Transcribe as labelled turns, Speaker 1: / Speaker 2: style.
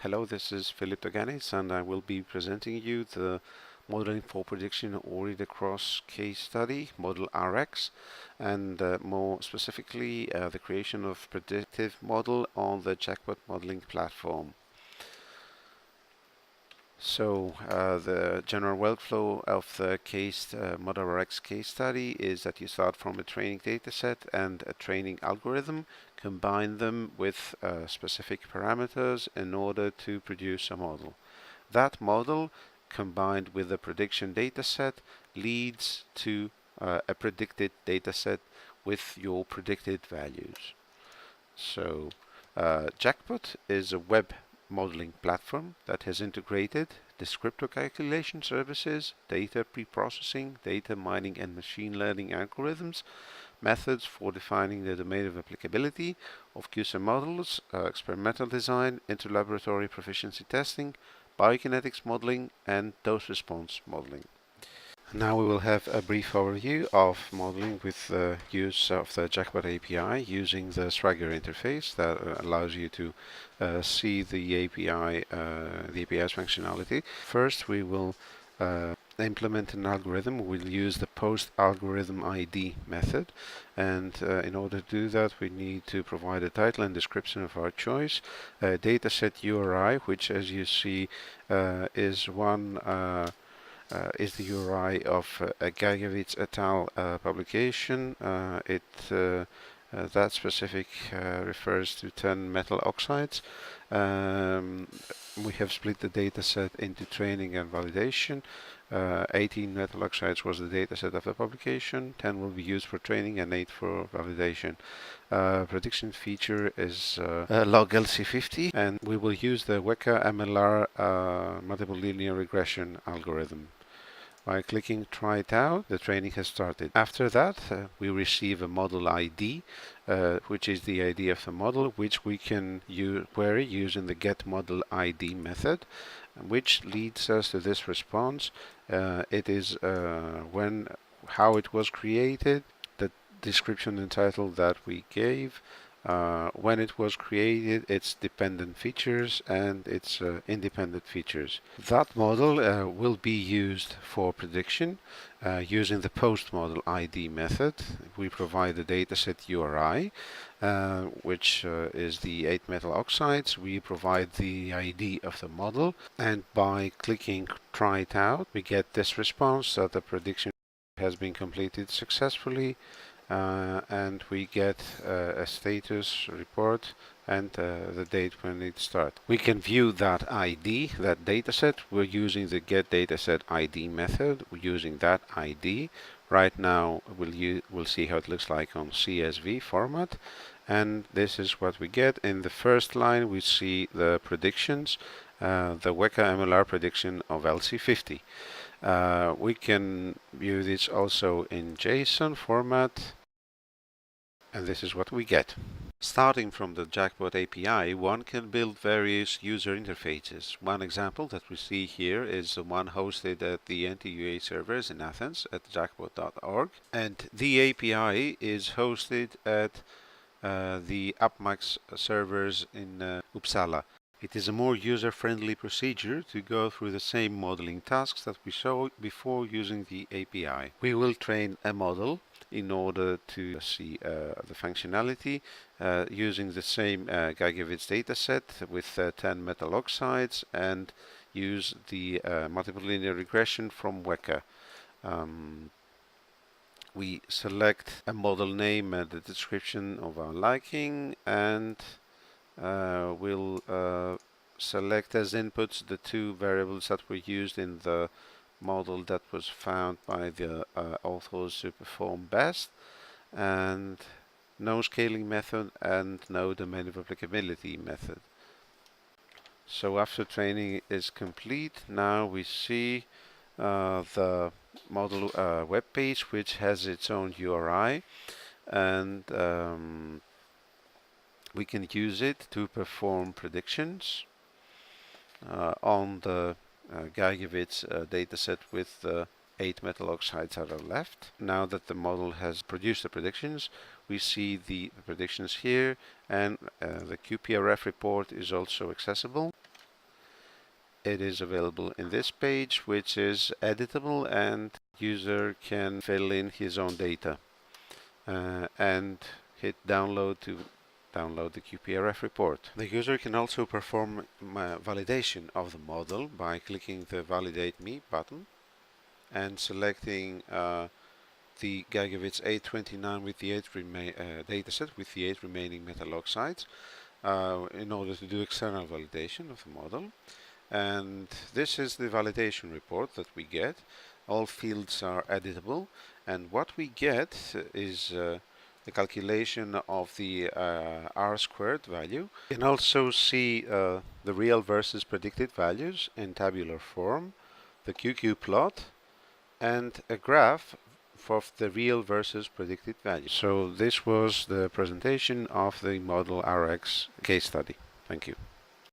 Speaker 1: Hello, this is Philip Doganis, and I will be presenting you the Modeling for Prediction or Read Across case study, Model RX, and more specifically the creation of predictive model on the Jaqpot modeling platform. So the general workflow of the Model RX case study is that you start from a training dataset and a training algorithm, combine them with specific parameters in order to produce a model. That model, combined with a prediction dataset, leads to a predicted dataset with your predicted values. So Jaqpot is a web modeling platform that has integrated descriptor calculation services, data pre-processing, data mining and machine learning algorithms, methods for defining the domain of applicability of QSIM models, experimental design, interlaboratory proficiency testing, biokinetics modeling, and dose response modeling. Now we will have a brief overview of modeling with the use of the Jaqpot API using the Swagger interface that allows you to see the API's functionality. First, we will implement an algorithm. We'll use the post algorithm ID method, and in order to do that we need to provide a title and description of our choice, a dataset URI, which as you see is the URI of a Gagevitz et al. Publication. That specific refers to 10 metal oxides. We have split the dataset into training and validation. 18 metal oxides was the dataset of the publication, 10 will be used for training and 8 for validation. Prediction feature is log LC50, and we will use the Weka MLR multiple linear regression algorithm. By clicking try it out, the training has started. After that, we receive a model ID, which is the ID of the model, which we can query using the getModelID method, which leads us to this response. It is how it was created, the description and title that we gave, when it was created, its dependent features and its independent features. That model will be used for prediction using the post model ID method. We provide the dataset URI, which is the 8 metal oxides. We provide the ID of the model, and by clicking try it out, we get this response that the prediction has been completed successfully. And we get a status report and the date when it starts. We can view that ID, that dataset. We're using the getDatasetID method. We're using that ID. Right now, we'll see how it looks like on CSV format. And this is what we get. In the first line, we see the predictions, the Weka MLR prediction of LC50. We can view this also in JSON format. And this is what we get. Starting from the Jaqpot API, one can build various user interfaces. One example that we see here is the one hosted at the NTUA servers in Athens at jaqpot.org. And the API is hosted at the UpMax servers in Uppsala. It is a more user-friendly procedure to go through the same modeling tasks that we saw before using the API. We will train a model in order to see the functionality using the same Gagevitz dataset with 10 metal oxides, and use the multiple linear regression from Weka. We select a model name and a description of our liking, and we'll select as inputs the two variables that were used in the model that was found by the authors to perform best, and no scaling method and no domain of applicability method. So after training is complete, now we see the model web page, which has its own URI, and we can use it to perform predictions on the Gagevitz dataset with the 8 metal oxides that are left. Now that the model has produced the predictions, we see the predictions here, and the QPRF report is also accessible. it is available in this page, which is editable, and user can fill in his own data and hit download to download the QPRF report. The user can also perform validation of the model by clicking the Validate Me button and selecting the Gigavits 829 with the 8 dataset with the 8 remaining metal oxides in order to do external validation of the model. And this is the validation report that we get. All fields are editable, and what we get is the calculation of the R squared value. You can also see the real versus predicted values in tabular form, the QQ plot, and a graph of the real versus predicted value. So this was the presentation of the model RX case study. Thank you.